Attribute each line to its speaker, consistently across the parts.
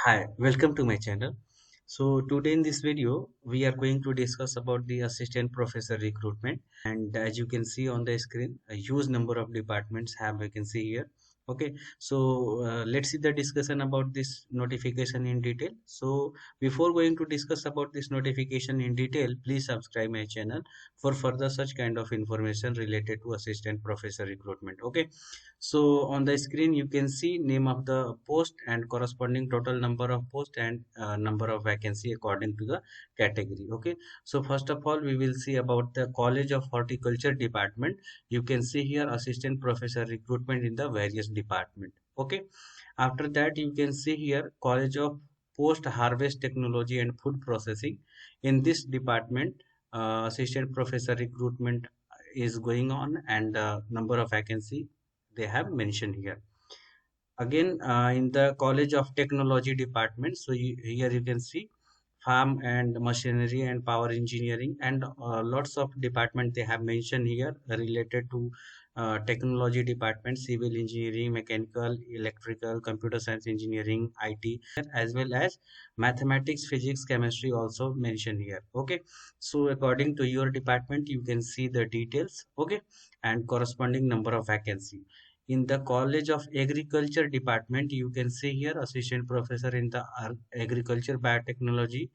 Speaker 1: Hi, welcome to my channel. So today in this video, we are going to discuss about the assistant professor recruitment. And as you can see on the screen, a huge number of departments have vacancy here. Okay, so let's see the discussion about this notification in detail. So before going to discuss about this notification in detail, please subscribe my channel for further such kind of information related to assistant professor recruitment. Okay, so on the screen you can see name of the post and corresponding total number of post and number of vacancy according to the category. Okay, so first of all we will see about the College of Horticulture department. You can see here assistant professor recruitment in the various department. Okay, after that you can see here College of Post Harvest Technology and Food Processing. In this department assistant professor recruitment is going on, and number of vacancy they have mentioned here. Again, in the College of Technology department, so here you can see farm and machinery and power engineering, and lots of department they have mentioned here related to technology department, civil engineering, mechanical, electrical, computer science engineering, IT, as well as mathematics, physics, chemistry also mentioned here. Okay, so according to your department you can see the details. Okay, and corresponding number of vacancy. In the College of Agriculture department, you can see here assistant professor in the agriculture biotechnology,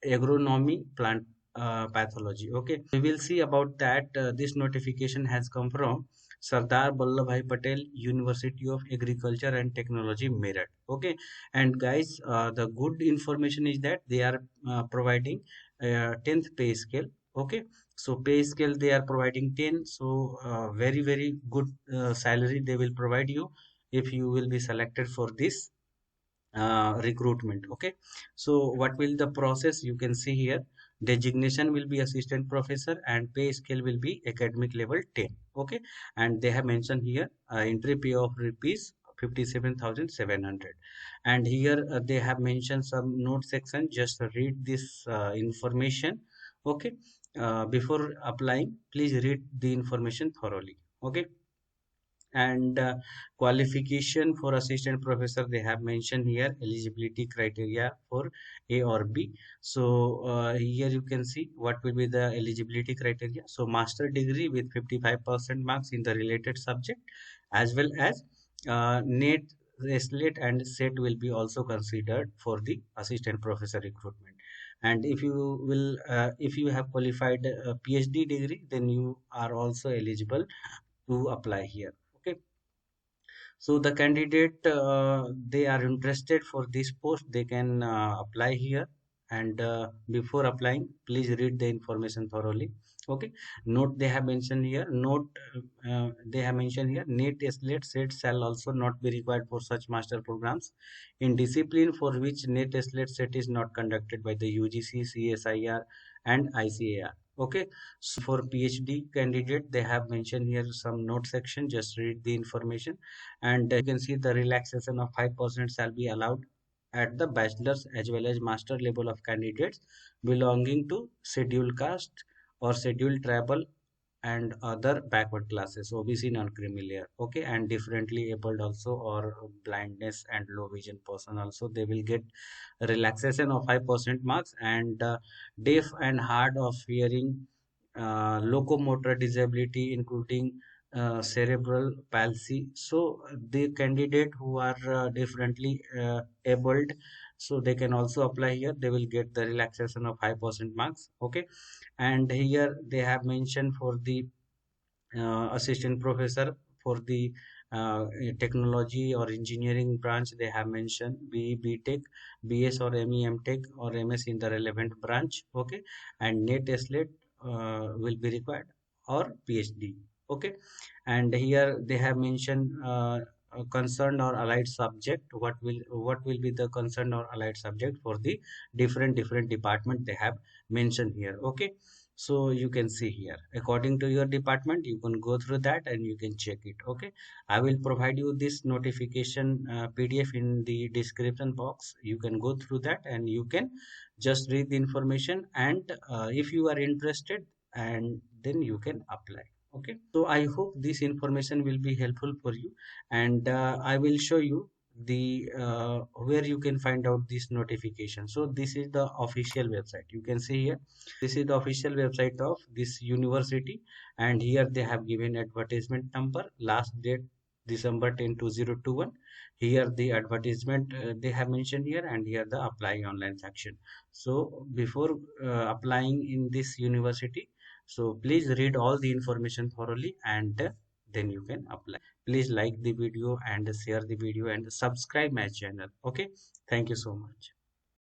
Speaker 1: agronomy, plant pathology. Okay, we will see about that. This notification has come from Sardar Vallabhbhai Patel University of Agriculture and Technology, Meerut. Okay, and guys, the good information is that they are providing 10th pay scale. Okay, so pay scale they are providing 10. So very good salary they will provide you if you will be selected for this recruitment. Okay, so what will the process? You can see here designation will be assistant professor and pay scale will be academic level 10. Okay, and they have mentioned here entry pay of rupees 57,700, and here they have mentioned some note section. Just read this information. Okay, before applying please read the information thoroughly. Okay, and qualification for assistant professor they have mentioned here eligibility criteria for A or B. So here you can see what will be the eligibility criteria. So master degree with 55% marks in the related subject, as well as NET, SLET and SET will be also considered for the assistant professor recruitment. And if you have qualified a PhD degree, then you are also eligible to apply here. Okay, so the candidate they are interested for this post, they can apply here. And before applying, please read the information thoroughly. Okay, note they have mentioned here. Note they have mentioned here. NET, SLET, SET shall also not be required for such master programs in discipline for which NET, SLET, SET is not conducted by the UGC, CSIR, and ICAR. Okay, so for PhD candidate, they have mentioned here some note section. Just read the information, and you can see the relaxation of 5% shall be allowed at the bachelor's as well as master level of candidates belonging to scheduled caste or scheduled tribal and other backward classes, OBC, non-creamy layer. Okay, and differently abled also, or blindness and low vision person also, they will get relaxation of 5% marks. And deaf and hard of hearing, locomotor disability including cerebral palsy, so the candidate who are differently abled, so they can also apply here. They will get the relaxation of 5% marks. Okay, and here they have mentioned for the assistant professor for the technology or engineering branch, they have mentioned BE, Tech, BS or ME, Tech or MS in the relevant branch. Okay, and NET, SLET will be required, or PhD. Okay, and here they have mentioned a concerned or allied subject. What will be the concerned or allied subject for the different department they have mentioned here. Okay, so you can see here according to your department, you can go through that and you can check it. Okay, I will provide you this notification PDF in the description box. You can go through that and you can just read the information, and if you are interested, and then you can apply. Okay, so I hope this information will be helpful for you, and I will show you the where you can find out this notification. So this is the official website. You can see here, this is the official website of this university, and here they have given advertisement number, last date December 10 2021. Here the advertisement they have mentioned here, and here the apply online section. So before applying in this university, so please read all the information thoroughly, and then you can apply. Please like the video and share the video and subscribe my channel. Okay, thank you so much.